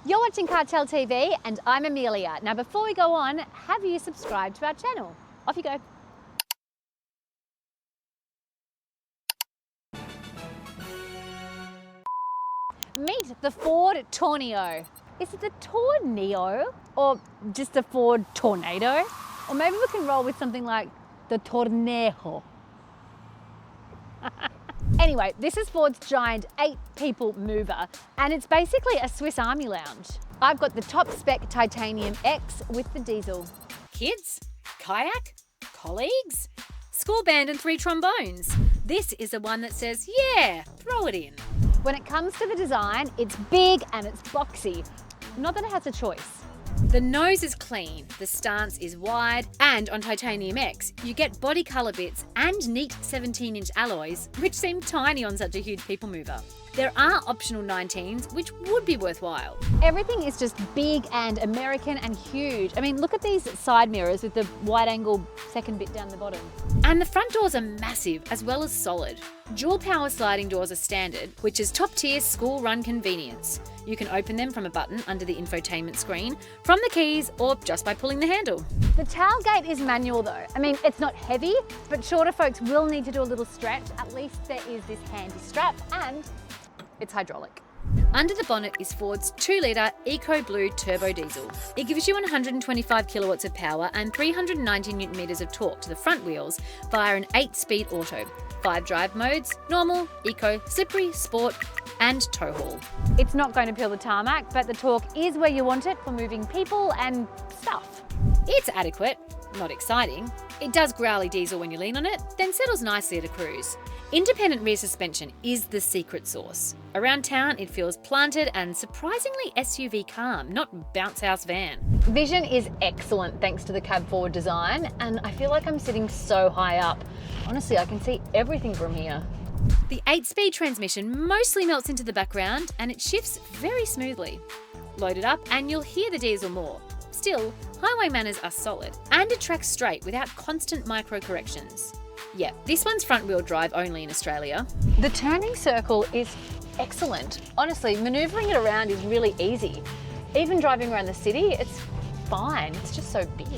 You're watching Cartell TV and I'm Amelia. Now before we go on, have you subscribed to our channel? Off you go. Meet the Ford Tourneo. Is it the Tourneo or just the Ford Tornado? Or maybe we can roll with something like the Torneo. Anyway, this is Ford's giant 8-people mover and it's basically a Swiss Army lounge. I've got the top spec Titanium X with the diesel. Kids, kayak, colleagues, school band and 3 trombones. This is the one that says, yeah, throw it in. When it comes to the design, it's big and it's boxy. Not that it has a choice. The nose is clean, the stance is wide, and on Titanium X, you get body colour bits and neat 17-inch alloys, which seem tiny on such a huge people mover. There are optional 19s, which would be worthwhile. Everything is just big and American and huge. I mean, look at these side mirrors with the wide-angle second bit down the bottom. And the front doors are massive as well as solid. Dual power sliding doors are standard, which is top-tier school-run convenience. You can open them from a button under the infotainment screen, from the keys, or just by pulling the handle. The tailgate is manual though. I mean, it's not heavy, but shorter folks will need to do a little stretch. At least there is this handy strap and it's hydraulic. Under the bonnet is Ford's 2-litre Eco Blue turbo diesel. It gives you 125 kilowatts of power and 390 newton meters of torque to the front wheels via an 8-speed auto. 5 drive modes: normal, eco, slippery, sport, and tow haul. It's not going to peel the tarmac, but the torque is where you want it for moving people and stuff. It's adequate, not exciting. It does growly diesel when you lean on it, then settles nicely at a cruise. Independent rear suspension is the secret sauce. Around town, it feels planted and surprisingly SUV calm, not bounce house van. Vision is excellent thanks to the cab forward design, and I feel like I'm sitting so high up. Honestly, I can see everything from here. The 8-speed transmission mostly melts into the background and it shifts very smoothly. Load it up and you'll hear the diesel more. Still, highway manners are solid and it tracks straight without constant micro corrections. Yeah, this one's front-wheel drive only in Australia. The turning circle is excellent. Honestly, manoeuvring it around is really easy. Even driving around the city, it's fine. It's just so big.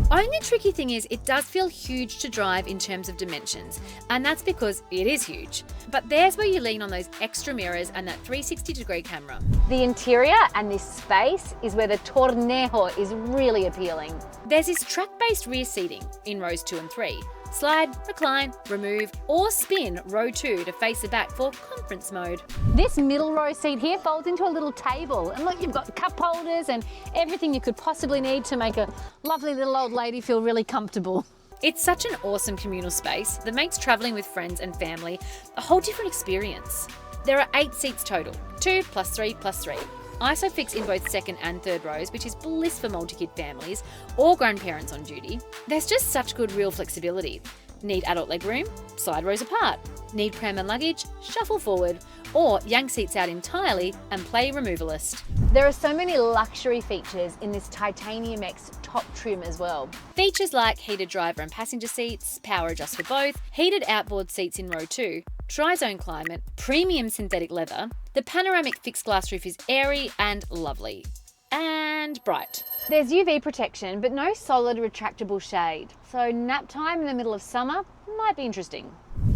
Only tricky thing is it does feel huge to drive in terms of dimensions, and that's because it is huge. But there's where you lean on those extra mirrors and that 360-degree camera. The interior and this space is where the Torneo is really appealing. There's this track-based rear seating in rows 2 and 3. Slide, recline, remove, or spin row 2 to face the back for conference mode. This middle row seat here folds into a little table. And look, you've got cup holders and everything you could possibly need to make a lovely little old lady feel really comfortable. It's such an awesome communal space that makes travelling with friends and family a whole different experience. There are 8 seats total, 2 plus 3 plus 3. Isofix in both second and third rows, which is bliss for multi-kid families or grandparents on duty. There's just such good real flexibility. Need adult legroom? Side rows apart. Need pram and luggage? Shuffle forward. Or yank seats out entirely and play removalist. There are so many luxury features in this Titanium X top trim as well. Features like heated driver and passenger seats, power adjust for both, heated outboard seats in row 2, tri-zone climate, premium synthetic leather. The panoramic fixed glass roof is airy and lovely. And bright. There's UV protection, but no solid retractable shade. So nap time in the middle of summer might be interesting.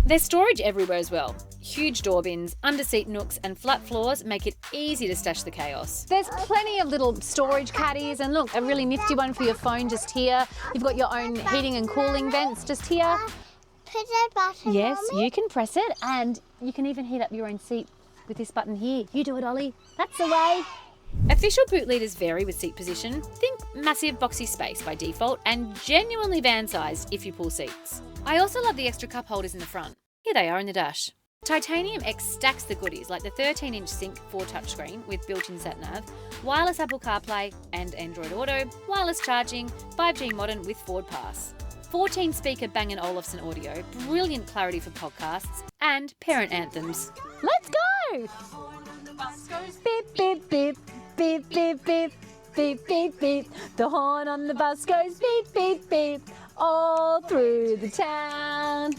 There's storage everywhere as well. Huge door bins, under-seat nooks and flat floors make it easy to stash the chaos. There's plenty of little storage caddies and look, a really nifty one for your phone just here. You've got your own heating and cooling vents just here. Put that button Yes, on me. you can press it and you can even heat up your own seat with this button here. You do it, Ollie. That's the way. Official boot leaders vary with seat position. Think massive boxy space by default and genuinely van-sized if you pull seats. I also love the extra cup holders in the front. Here they are in the dash. Titanium X stacks the goodies like the 13-inch Sync 4 touchscreen with built-in sat-nav, wireless Apple CarPlay and Android Auto, wireless charging, 5G modem with FordPass. 14-speaker Bang & Olufsen audio, brilliant clarity for podcasts, and parent anthems. Let's go! Beep, beep, beep, beep, beep, beep, beep, beep, beep. The horn on the bus goes beep, beep, beep, all through the town.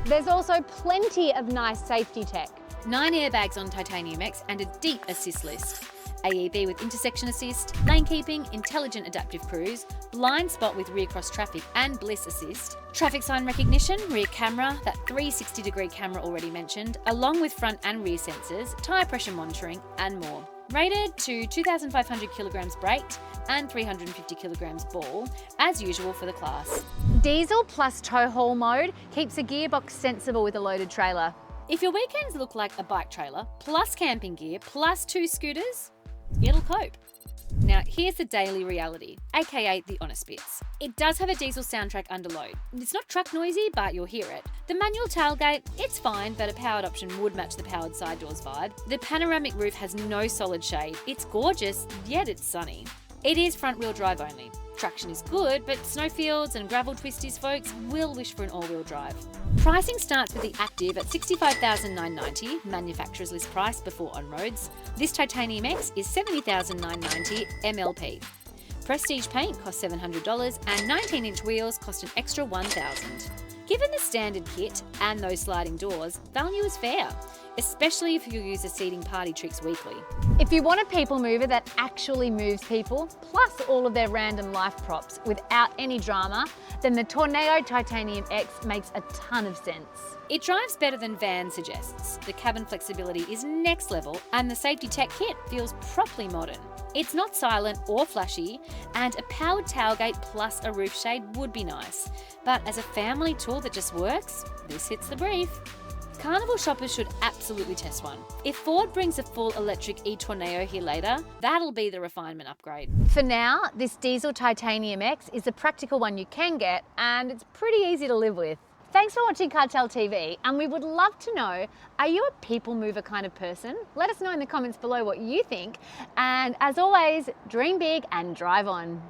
There's also plenty of nice safety tech. 9 airbags on Titanium X and a deep assist list. AEB with intersection assist, lane keeping, intelligent adaptive cruise, blind spot with rear cross traffic and bliss assist, traffic sign recognition, rear camera, that 360-degree camera already mentioned, along with front and rear sensors, tyre pressure monitoring and more. Rated to 2,500 kilograms braked and 350 kilograms ball, as usual for the class. Diesel plus tow haul mode keeps the gearbox sensible with a loaded trailer. If your weekends look like a bike trailer, plus camping gear, plus 2 scooters, it'll cope. Now, here's the daily reality, aka the honest bits. It does have a diesel soundtrack under load. It's not truck noisy, but you'll hear it. The manual tailgate, it's fine, but a powered option would match the powered side doors vibe. The panoramic roof has no solid shade. It's gorgeous, yet it's sunny. It is front-wheel drive only. Traction is good, but snowfields and gravel twisties folks will wish for an all-wheel drive. Pricing starts with the Active at $65,990, manufacturer's list price before on-roads. This Titanium X is $70,990 MLP. Prestige paint costs $700 and 19-inch wheels cost an extra $1,000. Given the standard kit and those sliding doors, value is fair, especially if you use the seating party tricks weekly. If you want a people mover that actually moves people, plus all of their random life props without any drama, then the Tourneo Titanium X makes a ton of sense. It drives better than van suggests. The cabin flexibility is next level and the safety tech kit feels properly modern. It's not silent or flashy, and a powered tailgate plus a roof shade would be nice. But as a family tool that just works, this hits the brief. Carnival shoppers should absolutely test one. If Ford brings a full electric e-Tourneo here later, that'll be the refinement upgrade. For now, this diesel Titanium X is the practical one you can get, and it's pretty easy to live with. Thanks for watching CarTell TV, and we would love to know, are you a people mover kind of person? Let us know in the comments below what you think, and as always, dream big and drive on.